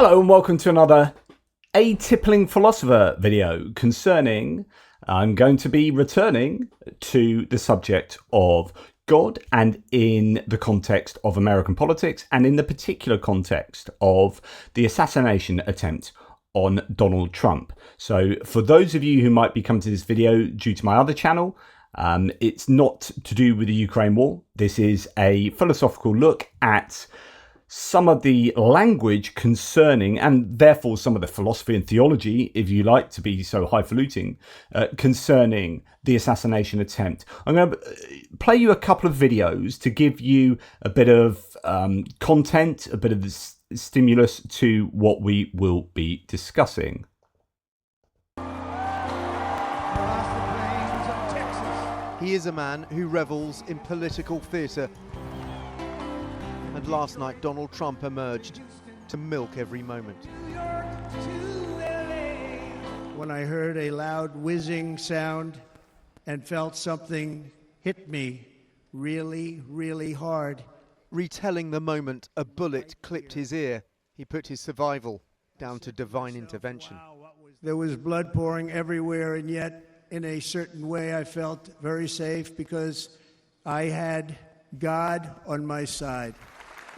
Hello and welcome to another A Tippling Philosopher video concerning, I'm going to be returning to the subject of God and in the context of American politics and in the particular context of the assassination attempt on Donald Trump. So for those of you who might be coming to this video due to my other channel, it's not to do with the Ukraine war. This is a philosophical look at some of the language concerning, and therefore some of the philosophy and theology, if you like to be so highfalutin, concerning the assassination attempt. I'm going to play you a couple of videos to give you a bit of content, a bit of the stimulus to what we will be discussing. He is a man who revels in political theatre. And last night, Donald Trump emerged to milk every moment. When I heard a loud whizzing sound and felt something hit me really, really hard. Retelling the moment a bullet clipped his ear, he put his survival down to divine intervention. There was blood pouring everywhere, and yet, in a certain way, I felt very safe because I had God on my side.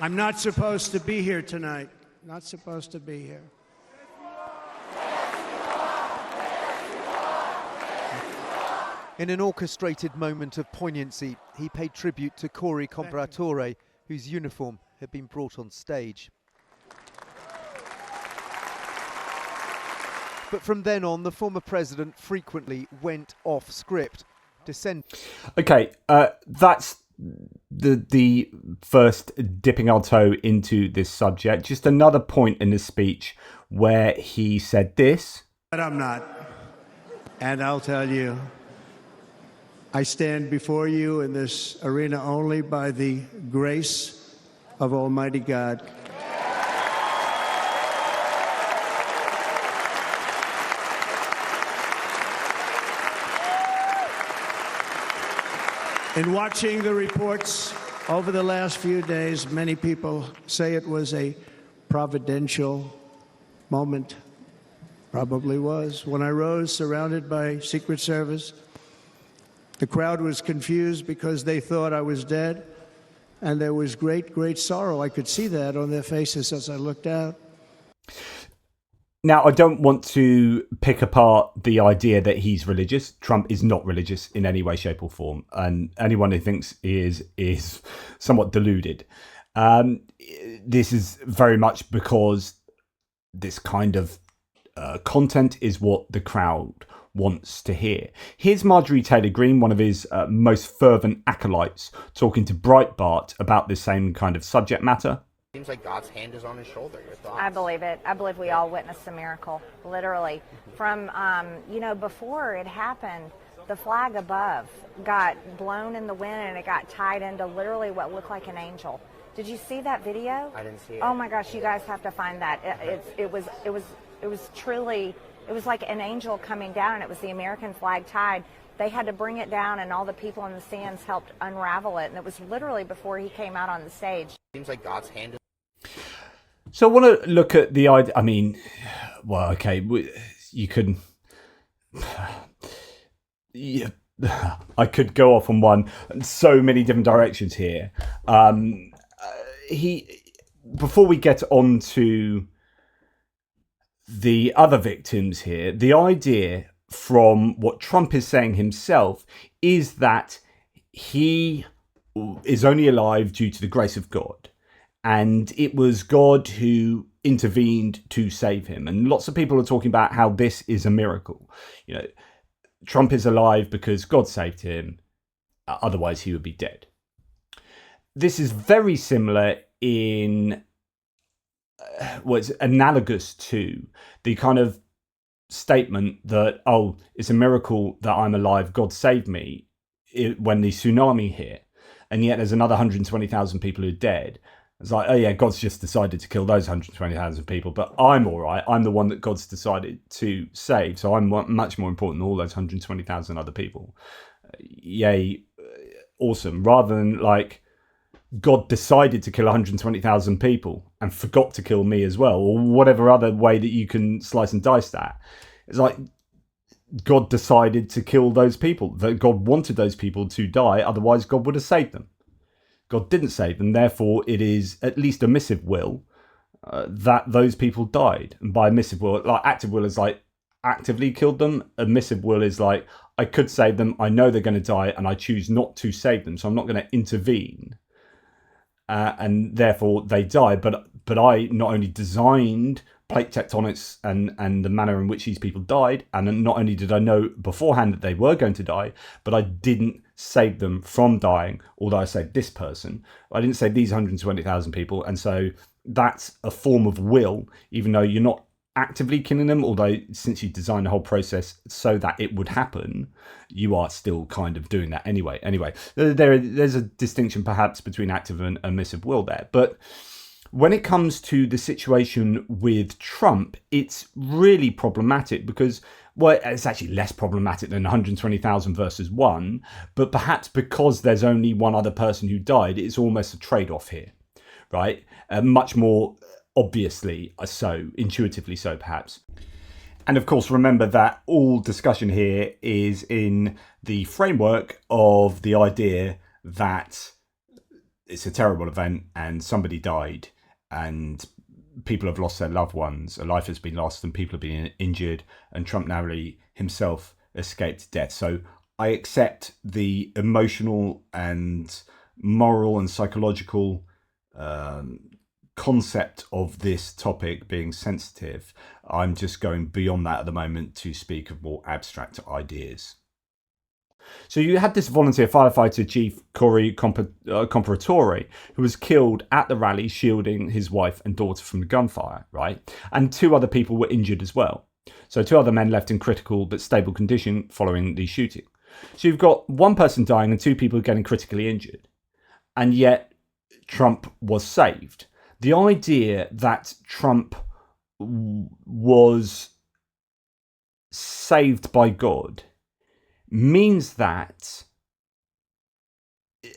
I'm not supposed to be here tonight. Not supposed to be here. In an orchestrated moment of poignancy, he paid tribute to Corey Comparatore, whose uniform had been brought on stage. But from then on, the former president frequently went off script. Okay, that's the first dipping our toe into this subject. Just another point in his speech where he said this. But I'm not. And I'll tell you, I stand before you in this arena only by the grace of Almighty God. In watching the reports over the last few days, many people say it was a providential moment. Probably was. When I rose surrounded by Secret Service, the crowd was confused because they thought I was dead, and there was great, great sorrow. I could see that on their faces as I looked out. Now, I don't want to pick apart the idea that he's religious. Trump is not religious in any way, shape or form. And anyone who thinks he is somewhat deluded. This is very much because this kind of content is what the crowd wants to hear. Here's Marjorie Taylor Greene, one of his most fervent acolytes, talking to Breitbart about this same kind of subject matter. Seems like God's hand is on his shoulder. Your thoughts? I believe it. I believe we all witnessed a miracle, literally. From, before it happened, the flag above got blown in the wind and it got tied into literally what looked like an angel. Did you see that video? I didn't see it. Oh my gosh, you guys have to find that. It was truly, it was like an angel coming down, and it was the American flag tied. They had to bring it down, and all the people in the stands helped unravel it, and it was literally before he came out on the stage. Seems like God's hand is... So I want to look at the idea. I mean, well, okay, you could. Yeah, I could go off on so many different directions here. Before we get on to the other victims here, the idea from what Trump is saying himself is that he is only alive due to the grace of God. And it was God who intervened to save him. And lots of people are talking about how this is a miracle. You know, Trump is alive because God saved him. Otherwise, he would be dead. This is very similar in what's analogous to the kind of statement that, oh, it's a miracle that I'm alive. God saved me when the tsunami hit. And yet there's another 120,000 people who are dead. It's like, oh yeah, God's just decided to kill those 120,000 people, but I'm all right. I'm the one that God's decided to save. So I'm much more important than all those 120,000 other people. Yay, awesome. Rather than like, God decided to kill 120,000 people and forgot to kill me as well, or whatever other way that you can slice and dice that. It's like God decided to kill those people, that God wanted those people to die, otherwise God would have saved them. God didn't save them, therefore it is at least a missive will that those people died. And by missive will, like active will is like actively killed them. A missive will is like, I could save them, I know they're going to die, and I choose not to save them, so I'm not going to intervene. And therefore they die. But I not only designed plate tectonics and the manner in which these people died, and not only did I know beforehand that they were going to die, but I didn't save them from dying. Although I saved this person, I didn't save these 120,000 people. And so that's a form of will, even though you're not actively killing them, although since you designed the whole process so that it would happen, you are still kind of doing that anyway. There's a distinction perhaps between active and omissive will there. But when it comes to the situation with Trump, it's really problematic because, well, it's actually less problematic than 120,000 versus 1, but perhaps because there's only one other person who died, it's almost a trade-off here, right? Much more obviously so, intuitively so perhaps. And of course, remember that all discussion here is in the framework of the idea that it's a terrible event and somebody died and people have lost their loved ones, a life has been lost and people have been injured, and Trump narrowly himself escaped death. So I accept the emotional and moral and psychological concept of this topic being sensitive. I'm just going beyond that at the moment to speak of more abstract ideas. So you had this volunteer firefighter chief, Corey Comparatore, who was killed at the rally shielding his wife and daughter from the gunfire, right? And 2 other people were injured as well. So 2 other men left in critical but stable condition following the shooting. So you've got 1 person dying and 2 people getting critically injured. And yet Trump was saved. The idea that Trump was saved by God means that,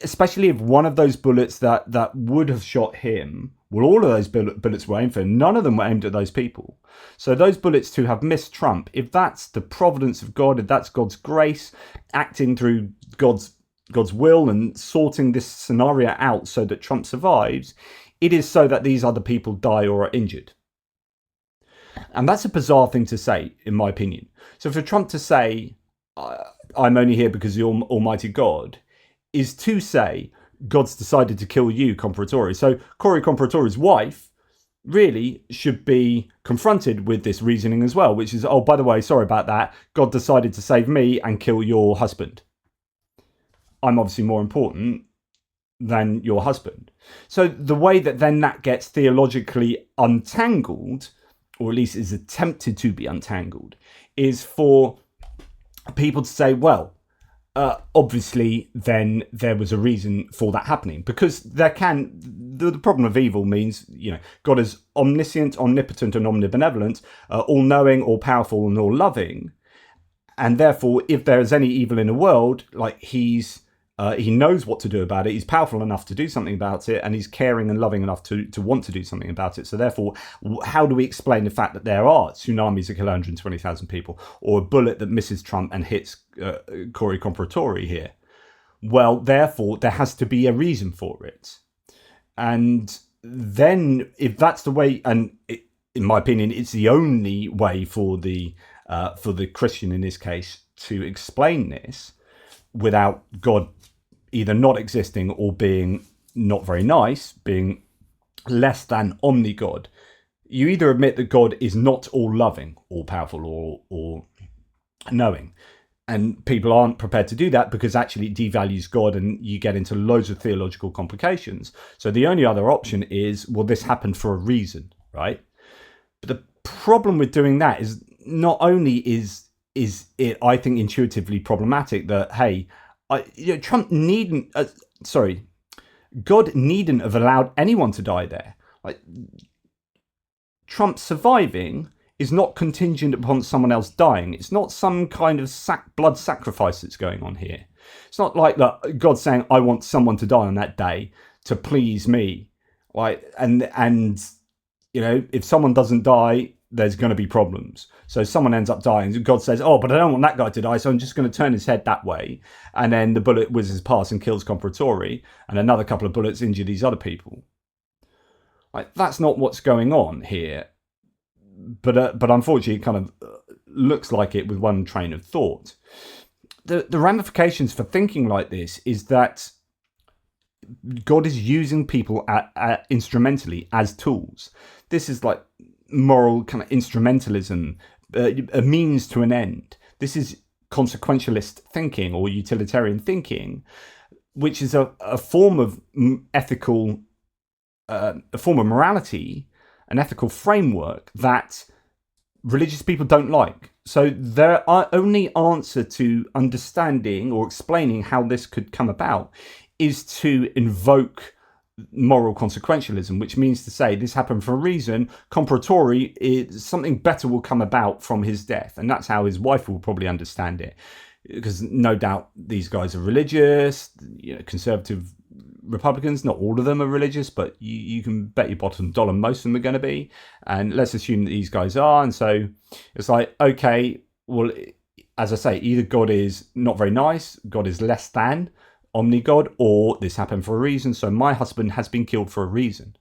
especially if one of those bullets that would have shot him, well, all of those bullets were aimed for him, none of them were aimed at those people. So those bullets to have missed Trump, if that's the providence of God, if that's God's grace acting through God's will and sorting this scenario out so that Trump survives, it is so that these other people die or are injured. And that's a bizarre thing to say, in my opinion. So for Trump to say, I'm only here because the Almighty God, is to say, God's decided to kill you, Comparatore. So Corey Comparatore's wife really should be confronted with this reasoning as well, which is, oh, by the way, sorry about that. God decided to save me and kill your husband. I'm obviously more important than your husband. So the way that then that gets theologically untangled, or at least is attempted to be untangled, is for people to say, well, obviously then there was a reason for that happening, because the problem of evil means, God is omniscient, omnipotent and omnibenevolent, all-knowing, all-powerful and all-loving, and therefore if there is any evil in the world, like he knows what to do about it, he's powerful enough to do something about it, and he's caring and loving enough to want to do something about it. So therefore, how do we explain the fact that there are tsunamis that kill 120,000 people, or a bullet that misses Trump and hits Corey Comparatore here? Well, therefore, there has to be a reason for it. And then, if that's the way, and in my opinion, it's the only way for the Christian in this case to explain this without God either not existing or being not very nice, being less than omni-God. You either admit that God is not all-loving, all-powerful, or knowing. And people aren't prepared to do that because actually it devalues God and you get into loads of theological complications. So the only other option is, well, this happened for a reason, right? But the problem with doing that is not only is it, I think, intuitively problematic that, hey, God needn't have allowed anyone to die there. Like, Trump surviving is not contingent upon someone else dying. It's not some kind of blood sacrifice that's going on here. It's not like that God saying, I want someone to die on that day, to please me. Like, and you know, if someone doesn't die, there's going to be problems. So someone ends up dying. God says, oh, but I don't want that guy to die, so I'm just going to turn his head that way. And then the bullet whizzes past and kills Comparatori, and another couple of bullets injure these other people. Like, that's not what's going on here. But unfortunately, it kind of looks like it with one train of thought. The ramifications for thinking like this is that God is using people instrumentally as tools. This is like moral kind of instrumentalism, a means to an end. This is consequentialist thinking or utilitarian thinking, which is a form of ethical, a form of morality, an ethical framework that religious people don't like. So their only answer to understanding or explaining how this could come about is to invoke moral consequentialism, which means to say this happened for a reason. Comparatori, something better will come about from his death, and that's how his wife will probably understand it, because no doubt these guys are religious, you know, conservative Republicans. Not all of them are religious, but you can bet your bottom dollar most of them are going to be, and let's assume that these guys are. And so it's like, okay, well, as I say, either God is not very nice, God is less than omni-God, or this happened for a reason. So my husband has been killed for a reason,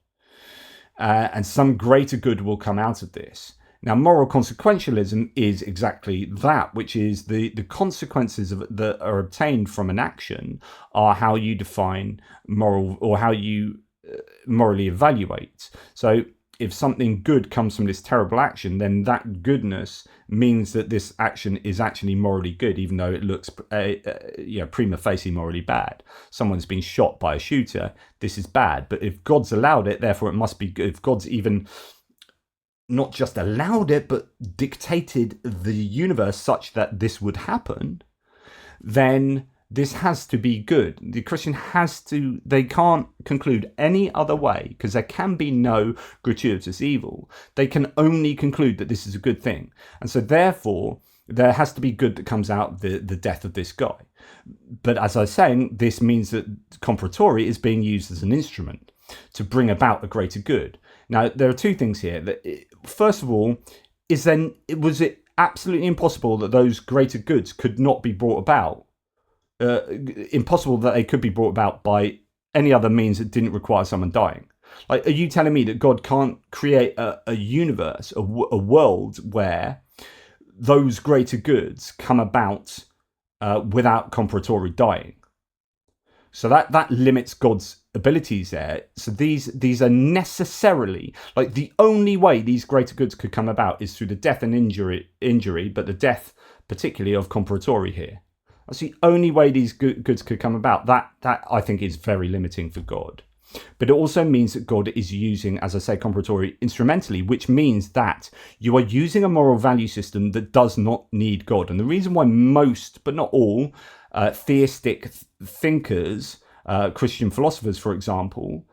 and some greater good will come out of this. Now, moral consequentialism is exactly that, which is the consequences that are obtained from an action are how you define moral, or how you morally evaluate. So if something good comes from this terrible action, then that goodness means that this action is actually morally good, even though it looks prima facie morally bad. Someone's been shot by a shooter, this is bad. But if God's allowed it, therefore it must be good. If God's even not just allowed it, but dictated the universe such that this would happen, then this has to be good. The Christian they can't conclude any other way, because there can be no gratuitous evil. They can only conclude that this is a good thing. And so therefore, there has to be good that comes out of the death of this guy. But as I was saying, this means that Comparatori is being used as an instrument to bring about a greater good. Now, there are two things here. First of all, was it absolutely impossible that those greater goods could not be brought about? Impossible that they could be brought about by any other means that didn't require someone dying. Like, are you telling me that God can't create a universe, a world where those greater goods come about without Comparatori dying? So that limits God's abilities there. So these are necessarily, like, the only way these greater goods could come about is through the death and injury, but the death particularly of Comparatori here. That's the only way these goods could come about. That I think is very limiting for God. But it also means that God is using, as I say, Comparatori instrumentally, which means that you are using a moral value system that does not need God. And the reason why most, but not all, theistic thinkers, Christian philosophers, for example,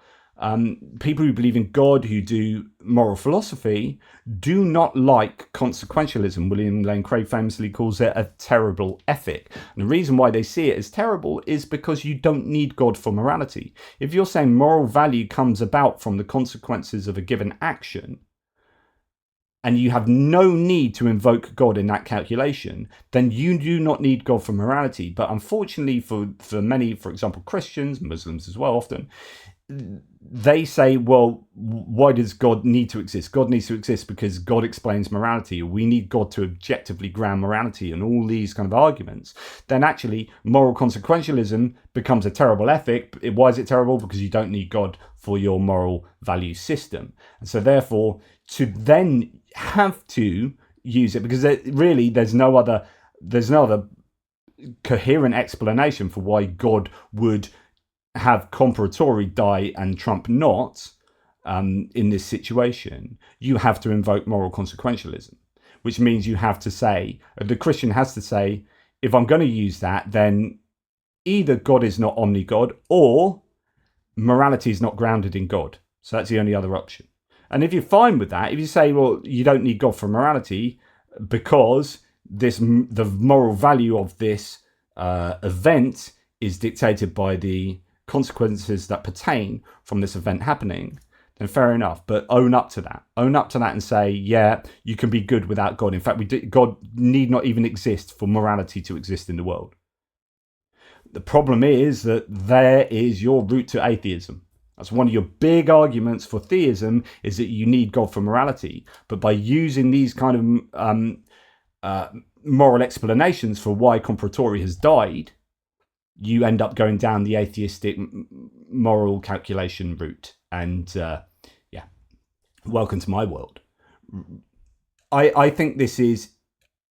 people who believe in God, who do moral philosophy, do not like consequentialism. William Lane Craig famously calls it a terrible ethic. And the reason why they see it as terrible is because you don't need God for morality. If you're saying moral value comes about from the consequences of a given action, and you have no need to invoke God in that calculation, then you do not need God for morality. But unfortunately for many, for example, Christians, Muslims as well often, they say, well, why does God need to exist? God needs to exist because God explains morality. We need God to objectively ground morality, and all these kind of arguments. Then actually, moral consequentialism becomes a terrible ethic. Why is it terrible? Because you don't need God for your moral value system. And so therefore, to then have to use it, because there's no other coherent explanation for why God would have Comparatori die and Trump not, in this situation. You have to invoke moral consequentialism, which means you have to say, the Christian has to say, if I'm going to use that, then either God is not omni-God, or morality is not grounded in God. So that's the only other option. And if you're fine with that, if you say, well, you don't need God for morality because the moral value of this event is dictated by the consequences that pertain from this event happening, then fair enough. But own up to that. Own up to that and say, yeah, you can be good without God. In fact, God need not even exist for morality to exist in the world. The problem is that there is your route to atheism. That's one of your big arguments for theism, is that you need God for morality. But by using these kind of moral explanations for why Comparatori has died, you end up going down the atheistic moral calculation route. And yeah, welcome to my world. I think this is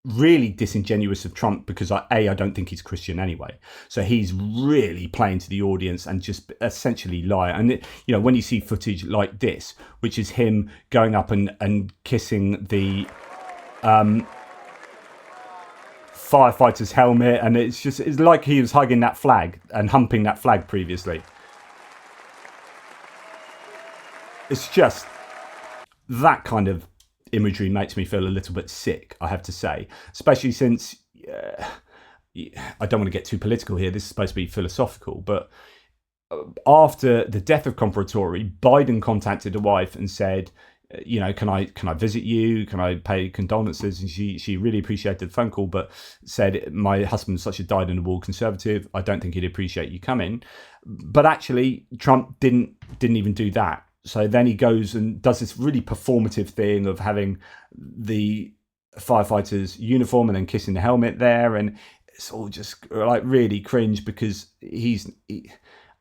really disingenuous of Trump because I don't think he's Christian anyway. So he's really playing to the audience and just essentially lie. And you know, when you see footage like this, which is him going up and kissing the firefighter's helmet, and it's like he was hugging that flag and humping that flag previously. It's just that kind of imagery makes me feel a little bit sick, I have to say, especially since I don't want to get too political here. This is supposed to be philosophical, but after the death of Comparatori, Biden contacted the wife and said, you know, can I visit you? Can I pay condolences? And she really appreciated the phone call, but said, my husband's such a dyed-in-the-wool conservative. I don't think he'd appreciate you coming. But actually, Trump didn't even do that. So then he goes and does this really performative thing of having the firefighter's uniform and then kissing the helmet there. And it's all just like really cringe because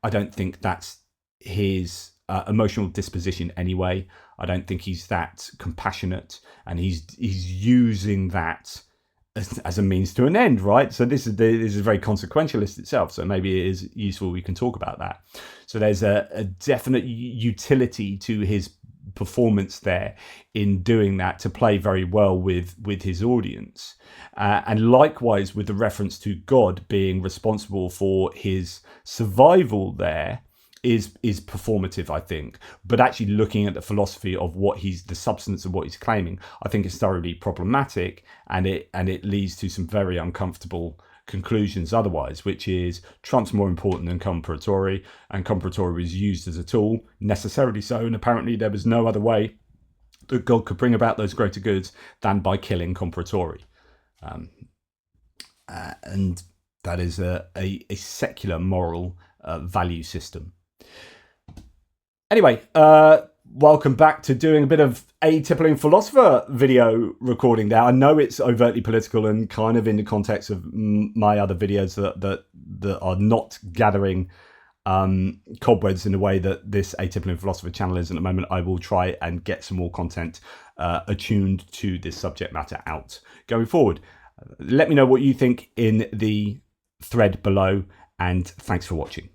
I don't think that's his emotional disposition anyway. I don't think he's that compassionate, and he's using that as a means to an end, right? So this is very consequentialist itself. So maybe it is useful we can talk about that. So there's a definite utility to his performance there in doing that to play very well with his audience, and likewise with the reference to God being responsible for his survival there is performative, I think. But actually looking at the philosophy of the substance of what he's claiming, I think is thoroughly problematic, and it leads to some very uncomfortable conclusions otherwise, which is Trump's more important than Comparatori, and Comparatori was used as a tool, necessarily so, and apparently there was no other way that God could bring about those greater goods than by killing Comparatori. And that is a secular moral value system. Anyway, welcome back to doing a bit of Atypical Philosopher video recording there. I know it's overtly political and kind of in the context of my other videos that are not gathering cobwebs in the way that this Atypical Philosopher channel is at the moment. I will try and get some more content attuned to this subject matter out going forward. Let me know what you think in the thread below, and thanks for watching.